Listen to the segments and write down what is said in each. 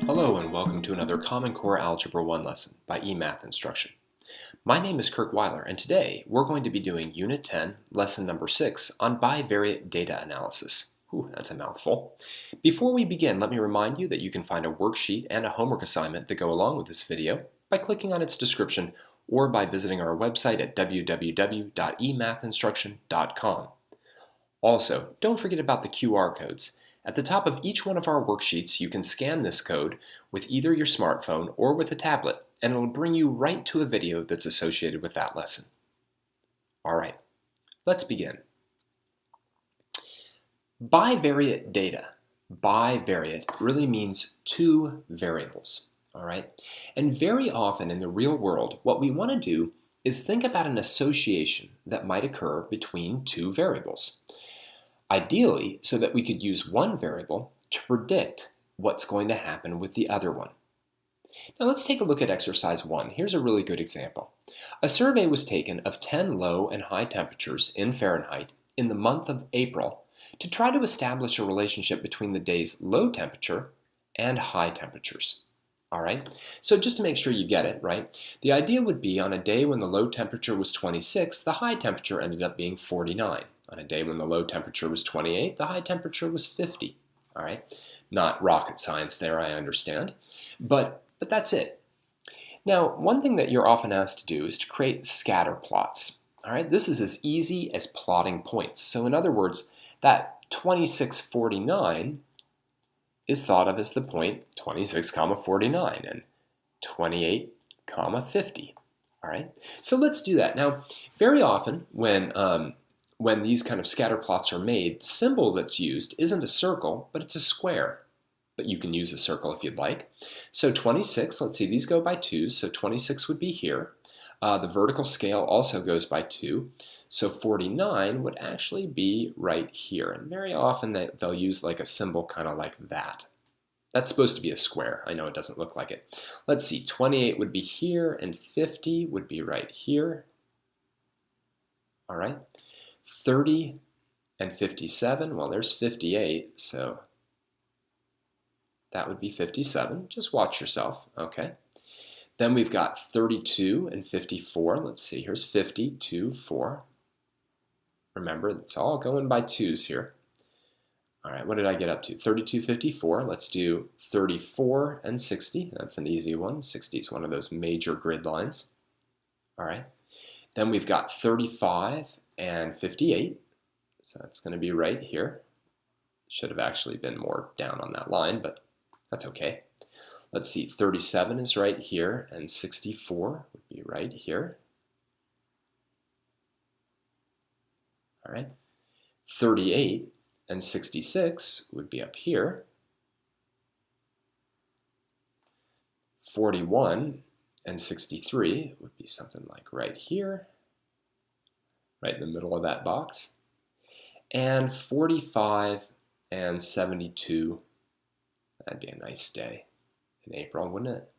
Hello and welcome to another Common Core Algebra 1 lesson by eMath Instruction. My name is Kirk Weiler, and today we're going to be doing Unit 10, Lesson number 6 on bivariate data analysis. Ooh, that's a mouthful. Before we begin, let me remind you that you can find a worksheet and a homework assignment that go along with this video by clicking on its description or by visiting our website at www.emathinstruction.com. Also, don't forget about the QR codes. At the top of each one of our worksheets, you can scan this code with either your smartphone or with a tablet, and it'll bring you right to a video that's associated with that lesson. All right, let's begin. Bivariate data. Bivariate really means two variables, all right? And very often in the real world, what we want to do is think about an association that might occur between two variables. Ideally, so that we could use one variable to predict what's going to happen with the other one. Now let's take a look at exercise 1. Here's a really good example. A survey was taken of 10 low and high temperatures in Fahrenheit in the month of April to try to establish a relationship between the day's low temperature and high temperatures. All right, so just to make sure you get it, right, the idea would be on a day when the low temperature was 26, the high temperature ended up being 49. On a day when the low temperature was 28, the high temperature was 50. All right, not rocket science there, I understand, but that's it. Now, one thing that you're often asked to do is to create scatter plots. All right, this is as easy as plotting points. So in other words, that 2649 is thought of as the point 26, 49 and 28, 50. All right, so let's do that. Now, very often when these kind of scatter plots are made, the symbol that's used isn't a circle, but it's a square. But you can use a circle if you'd like. So 26, let's see, these go by 2, so 26 would be here. The vertical scale also goes by 2, so 49 would actually be right here. And very often they'll use like a symbol kind of like that. That's supposed to be a square. I know it doesn't look like it. Let's see, 28 would be here, and 50 would be right here. All right. 30 and 57, well, there's 58, so that would be 57. Just watch yourself, okay? Then we've got 32 and 54. Let's see, here's 50, 2, 4. Remember, it's all going by 2's here. All right, what did I get up to? 32, 54. Let's do 34 and 60. That's an easy one. 60 is one of those major grid lines. All right. Then we've got 35 and 58. So that's going to be right here. Should have actually been more down on that line, but that's okay. Let's see, 37 is right here, and 64 would be right here. All right. 38 and 66 would be up here. 41 and 63 would be something like right here, right in the middle of that box. And 45 and 72, that'd be a nice day in April, wouldn't it?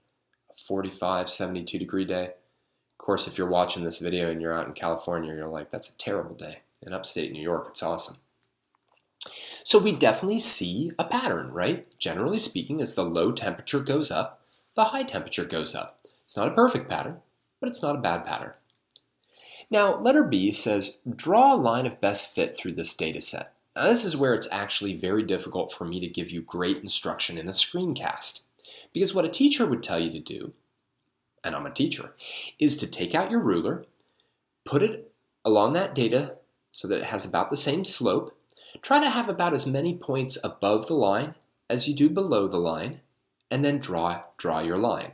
A 45, 72 degree day. Of course, if you're watching this video and you're out in California, you're like, that's a terrible day. In upstate New York, it's awesome. So we definitely see a pattern, right? Generally speaking, as the low temperature goes up, the high temperature goes up. It's not a perfect pattern, but it's not a bad pattern. Now, letter B says, draw a line of best fit through this data set. Now, this is where it's actually very difficult for me to give you great instruction in a screencast. Because what a teacher would tell you to do, and I'm a teacher, is to take out your ruler, put it along that data so that it has about the same slope, try to have about as many points above the line as you do below the line, and then draw your line.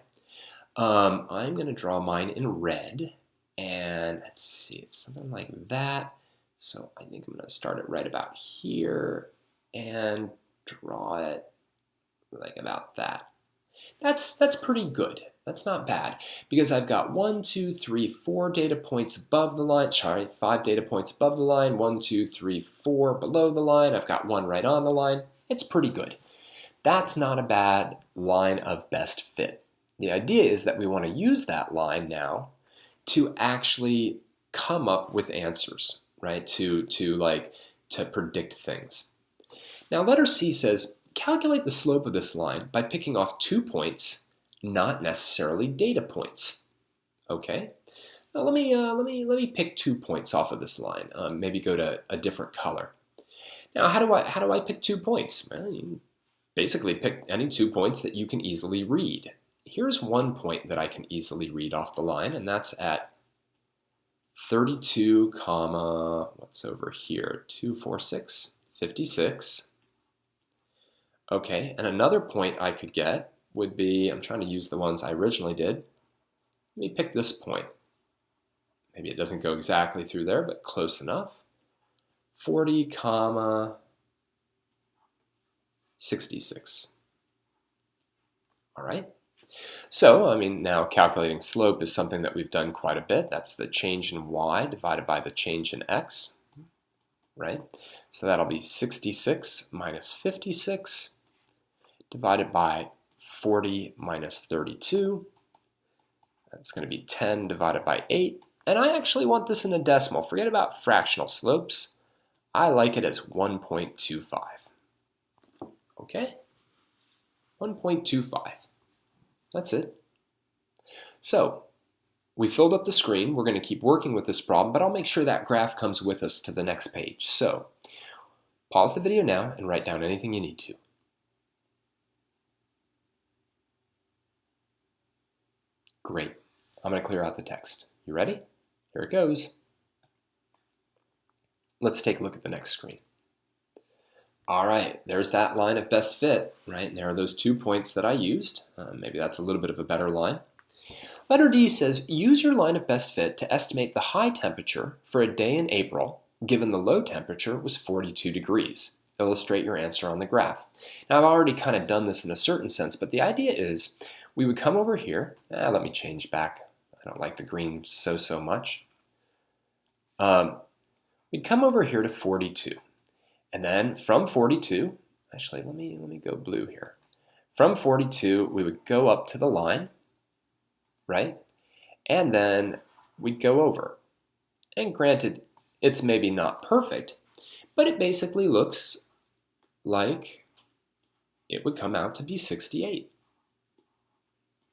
I'm going to draw mine in red. And let's see, it's something like that. So I think I'm going to start it right about here and draw it like about that. That's pretty good. That's not bad because I've got 1, 2, 3, 4 data points above the line. Sorry, 5 data points above the line. 1, 2, 3, 4 below the line. I've got 1 right on the line. It's pretty good. That's not a bad line of best fit. The idea is that we want to use that line now to actually come up with answers, right? To predict things. Now letter C says calculate the slope of this line by picking off 2 points, not necessarily data points. Okay. Now let me pick 2 points off of this line. Maybe go to a different color. Now how do I pick 2 points? Well, you basically pick any 2 points that you can easily read. Here's 1 point that I can easily read off the line, and that's at 32, comma, what's over here? 246, 56. Okay, and another point I could get would be, I'm trying to use the ones I originally did. Let me pick this point. Maybe it doesn't go exactly through there, but close enough. 40, comma, 66. All right. So, I mean, now calculating slope is something that we've done quite a bit. That's the change in y divided by the change in x, right? So that'll be 66 minus 56 divided by 40 minus 32. That's going to be 10 divided by 8. And I actually want this in a decimal. Forget about fractional slopes. I like it as 1.25. Okay? 1.25. That's it. So, we filled up the screen. We're going to keep working with this problem, but I'll make sure that graph comes with us to the next page. So, pause the video now and write down anything you need to. Great. I'm going to clear out the text. You ready? Here it goes. Let's take a look at the next screen. All right, there's that line of best fit, right? And there are those 2 points that I used. Maybe that's a little bit of a better line. Letter D says, use your line of best fit to estimate the high temperature for a day in April, given the low temperature was 42 degrees. Illustrate your answer on the graph. Now, I've already kind of done this in a certain sense, but the idea is we would come over here. Let me change back. I don't like the green so much. We'd come over here to 42. And then from 42, actually, let me go blue here. From 42, we would go up to the line, right? And then we'd go over. And granted, it's maybe not perfect, but it basically looks like it would come out to be 68,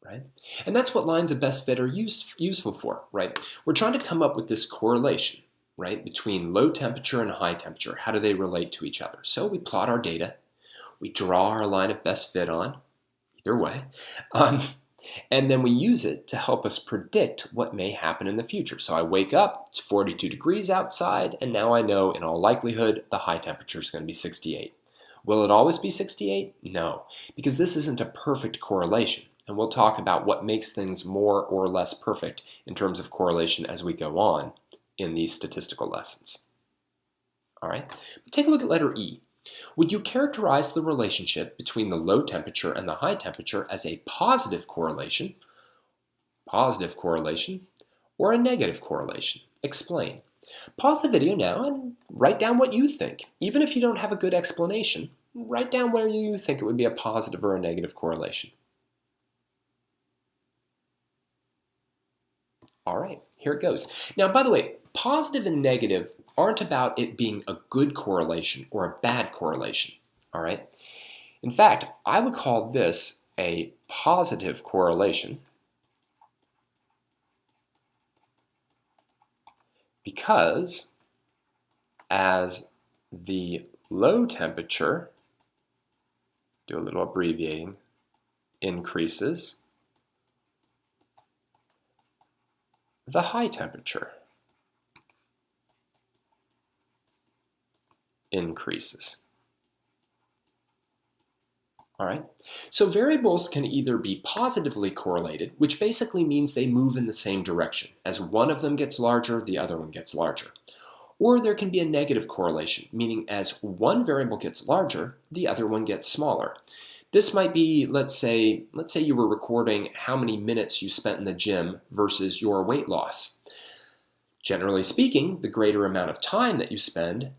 right? And that's what lines of best fit are useful for, right? We're trying to come up with this correlation, right, between low temperature and high temperature. How do they relate to each other? So we plot our data, we draw our line of best fit on, either way, and then we use it to help us predict what may happen in the future. So I wake up, it's 42 degrees outside, and now I know in all likelihood the high temperature is going to be 68. Will it always be 68? No, because this isn't a perfect correlation. And we'll talk about what makes things more or less perfect in terms of correlation as we go on in these statistical lessons. All right, but take a look at letter E. Would you characterize the relationship between the low temperature and the high temperature as a positive correlation, or a negative correlation? Explain. Pause the video now and write down what you think. Even if you don't have a good explanation, write down where you think it would be a positive or a negative correlation. All right, here it goes. Now, by the way, positive and negative aren't about it being a good correlation or a bad correlation, all right? In fact, I would call this a positive correlation because as the low temperature, do a little abbreviating, increases, the high temperature increases. All right, so variables can either be positively correlated, which basically means they move in the same direction. As one of them gets larger, the other one gets larger. Or there can be a negative correlation, meaning as one variable gets larger, the other one gets smaller. This might be, let's say you were recording how many minutes you spent in the gym versus your weight loss. Generally speaking, the greater amount of time that you spend,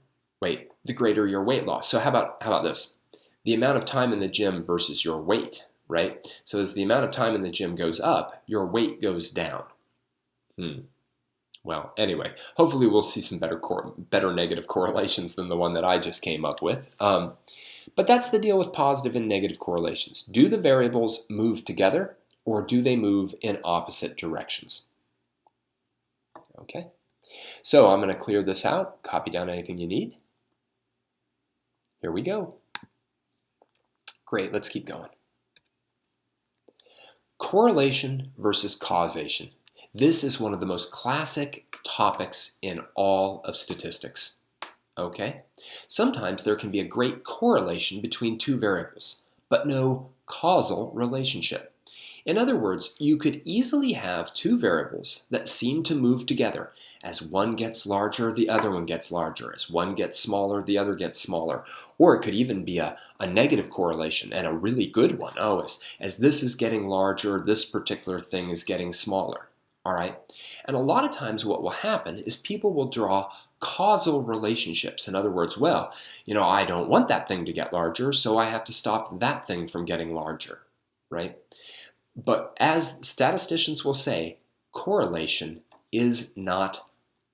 the greater your weight loss. So how about this? The amount of time in the gym versus your weight, right? So as the amount of time in the gym goes up, your weight goes down. Well, anyway, hopefully we'll see some better negative correlations than the one that I just came up with. But that's the deal with positive and negative correlations. Do the variables move together or do they move in opposite directions? Okay, so I'm going to clear this out, copy down anything you need. Here we go. Great, let's keep going. Correlation versus causation. This is one of the most classic topics in all of statistics. Okay? Sometimes there can be a great correlation between two variables, but no causal relationship. In other words, you could easily have two variables that seem to move together. As one gets larger, the other one gets larger. As one gets smaller, the other gets smaller. Or it could even be a negative correlation and a really good one. Oh, as this is getting larger, this particular thing is getting smaller. All right? And a lot of times what will happen is people will draw causal relationships. In other words, well, I don't want that thing to get larger, so I have to stop that thing from getting larger, right? But as statisticians will say, correlation is not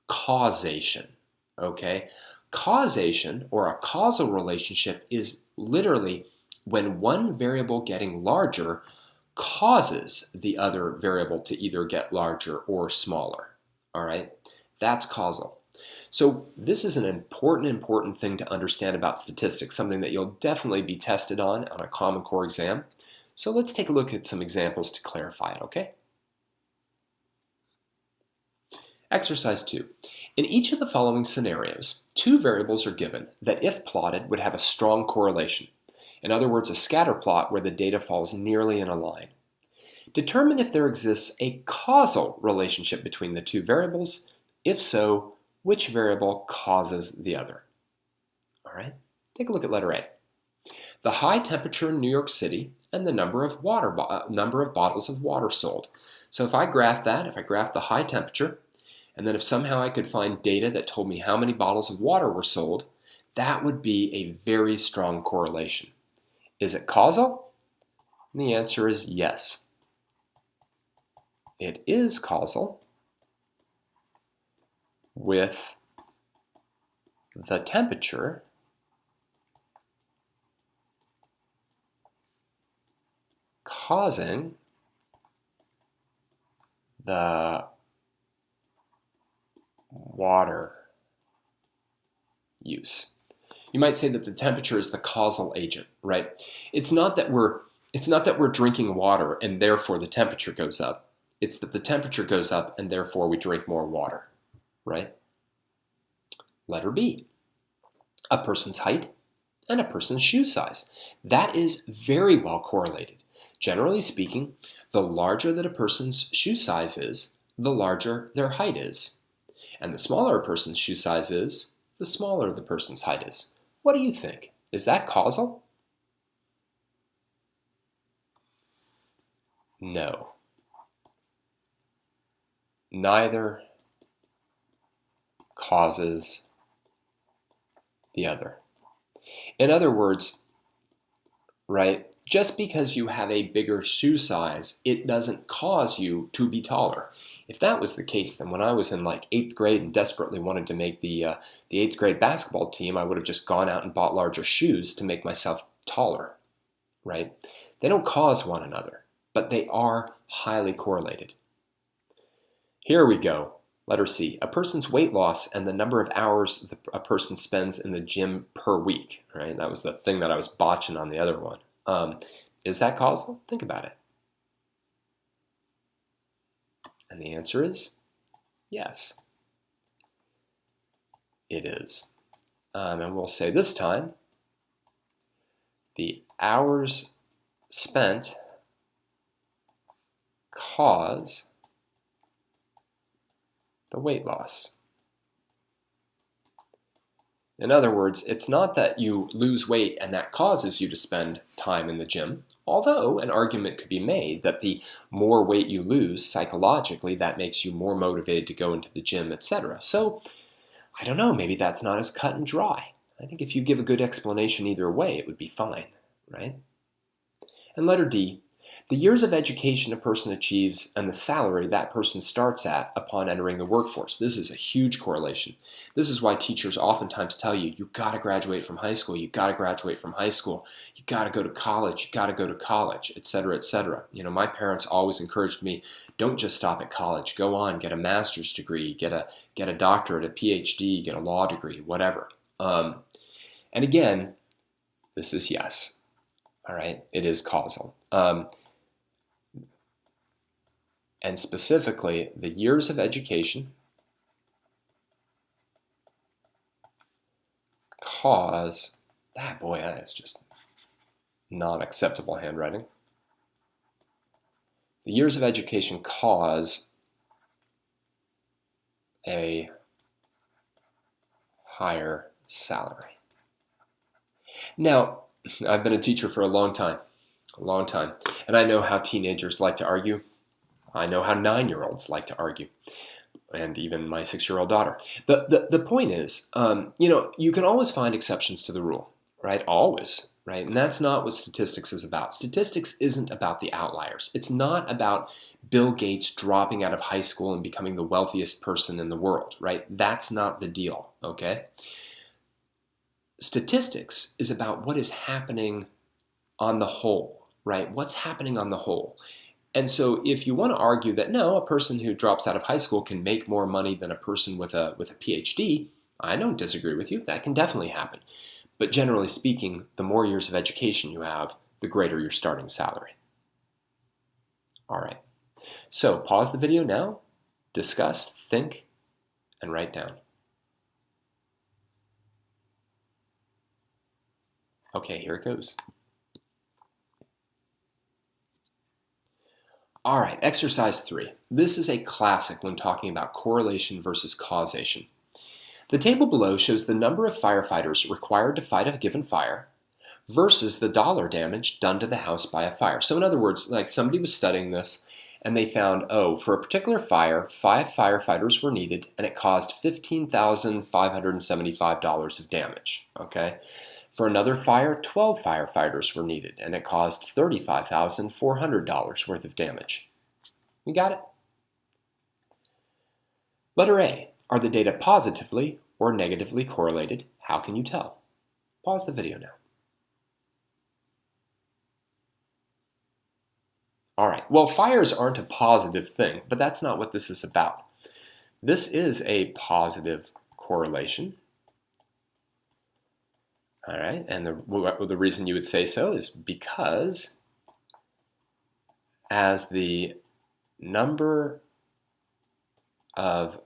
causation, okay? Causation, or a causal relationship, is literally when one variable getting larger causes the other variable to either get larger or smaller, all right? That's causal. So this is an important thing to understand about statistics, something that you'll definitely be tested on a Common Core exam. So let's take a look at some examples to clarify it, okay? Exercise 2. In each of the following scenarios, two variables are given that, if plotted, would have a strong correlation. In other words, a scatter plot where the data falls nearly in a line. Determine if there exists a causal relationship between the two variables. If so, which variable causes the other? All right, take a look at letter A. The high temperature in New York City and the number of bottles of water sold. So if I graph that, if I graph the high temperature, and then if somehow I could find data that told me how many bottles of water were sold, that would be a very strong correlation. Is it causal? And the answer is yes. It is causal with the temperature causing the water use. You might say that the temperature is the causal agent, right? It's not that we're drinking water and therefore the temperature goes up. It's that the temperature goes up and therefore we drink more water, right? Letter B. A person's height and a person's shoe size. That is very well correlated. Generally speaking, the larger that a person's shoe size is, the larger their height is. And the smaller a person's shoe size is, the smaller the person's height is. What do you think? Is that causal? No. Neither causes the other. In other words, right, just because you have a bigger shoe size, it doesn't cause you to be taller. If that was the case, then when I was in like 8th grade and desperately wanted to make the 8th grade basketball team, I would have just gone out and bought larger shoes to make myself taller, right? They don't cause one another, but they are highly correlated. Here we go. Letter C, a person's weight loss and the number of hours a person spends in the gym per week, right? That was the thing that I was botching on the other one. Is that causal? Think about it. And the answer is yes, it is. And we'll say this time, the hours spent cause the weight loss. In other words, it's not that you lose weight and that causes you to spend time in the gym, although an argument could be made that the more weight you lose, psychologically, that makes you more motivated to go into the gym, etc. So, I don't know, maybe that's not as cut and dry. I think if you give a good explanation either way, it would be fine, right? And letter D, The years of education a person achieves and the salary that person starts at upon entering the workforce. This is a huge correlation. This is why teachers oftentimes tell you, you got to graduate from high school, you got to graduate from high school, you got to go to college, you got to go to college, etc., etc. You know, my parents always encouraged me, don't just stop at college, go on, get a master's degree, get a doctorate, a PhD, get a law degree, whatever. And again, this is yes. All right, it is causal. And specifically, the years of education cause, boy, that is just not acceptable handwriting. The years of education cause a higher salary. Now, I've been a teacher for a long time, and I know how teenagers like to argue. I know how 9-year-olds like to argue, and even my 6-year-old daughter. The point is, you can always find exceptions to the rule, right? Always, right? And that's not what statistics is about. Statistics isn't about the outliers. It's not about Bill Gates dropping out of high school and becoming the wealthiest person in the world, right? That's not the deal, okay? Statistics is about what is happening on the whole, right? What's happening on the whole? And so if you want to argue that no, a person who drops out of high school can make more money than a person with a PhD, I don't disagree with you. That can definitely happen. But generally speaking, the more years of education you have, the greater your starting salary. All right. So pause the video now, discuss, think, and write down. Okay, here it goes. All right, exercise 3. This is a classic when talking about correlation versus causation. The table below shows the number of firefighters required to fight a given fire versus the dollar damage done to the house by a fire. So in other words, like somebody was studying this and they found, for a particular fire, 5 firefighters were needed and it caused $15,575 of damage, okay? For another fire, 12 firefighters were needed, and it caused $35,400 worth of damage. You got it? Letter A. Are the data positively or negatively correlated? How can you tell? Pause the video now. All right, well, fires aren't a positive thing, but that's not what this is about. This is a positive correlation. All right, and the reason you would say so is because as the number of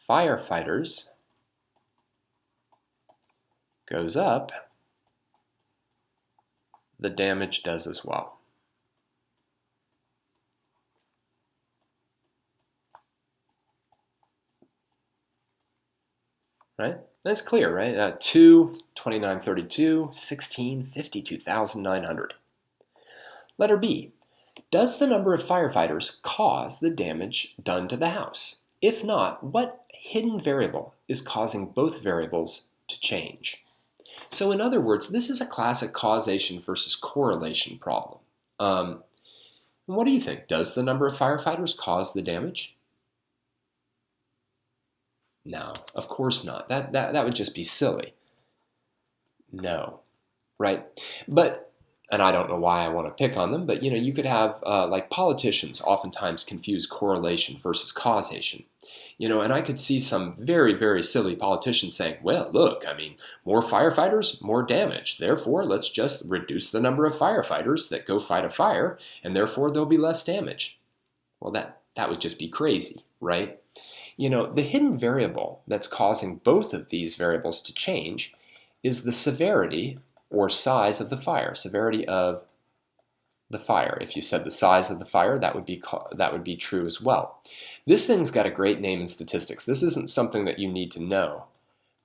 firefighters goes up, the damage does as well. Right? That's clear, right? 2, 2932, 16, 52,900. Letter B. Does the number of firefighters cause the damage done to the house? If not, what hidden variable is causing both variables to change? So in other words, this is a classic causation versus correlation problem. What do you think? Does the number of firefighters cause the damage? No, of course not. That would just be silly. No, right? But, and I don't know why I want to pick on them, but you could have, like politicians oftentimes confuse correlation versus causation. And I could see some very, very silly politicians saying, well, look, more firefighters, more damage. Therefore, let's just reduce the number of firefighters that go fight a fire, and therefore there'll be less damage. Well, that would just be crazy, right? The hidden variable that's causing both of these variables to change is the severity or size of the fire, severity of the fire. If you said the size of the fire, that would be true as well. This thing's got a great name in statistics. This isn't something that you need to know,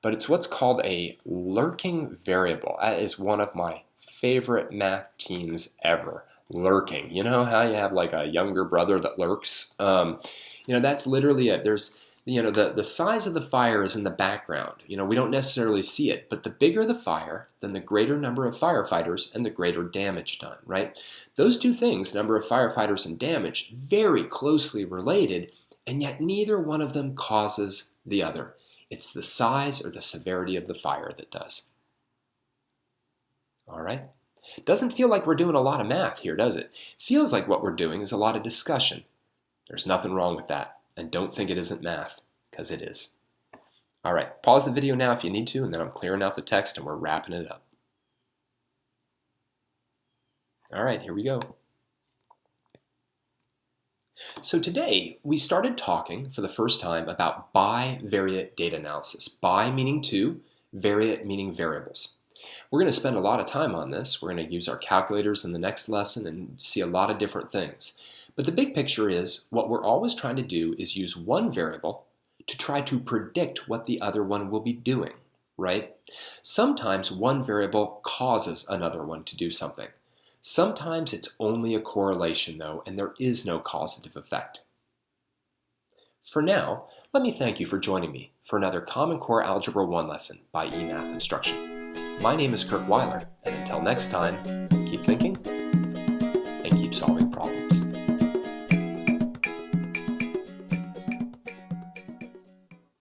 but it's what's called a lurking variable. That is one of my favorite math teams ever. Lurking. You know how you have like a younger brother that lurks? That's literally it. There's the size of the fire is in the background. We don't necessarily see it, but the bigger the fire, then the greater number of firefighters and the greater damage done, right? Those two things, number of firefighters and damage, very closely related, and yet neither one of them causes the other. It's the size or the severity of the fire that does. All right? Doesn't feel like we're doing a lot of math here, does it? Feels like what we're doing is a lot of discussion. There's nothing wrong with that. And don't think it isn't math, because it is. All right, pause the video now if you need to, and then I'm clearing out the text and we're wrapping it up. All right, here we go. So today, we started talking for the first time about bivariate data analysis. Bi meaning two, variate meaning variables. We're going to spend a lot of time on this. We're going to use our calculators in the next lesson and see a lot of different things. But the big picture is, what we're always trying to do is use one variable to try to predict what the other one will be doing, right? Sometimes one variable causes another one to do something. Sometimes it's only a correlation, though, and there is no causative effect. For now, let me thank you for joining me for another Common Core Algebra 1 lesson by eMath Instruction. My name is Kirk Weiler, and until next time, keep thinking and keep solving problems.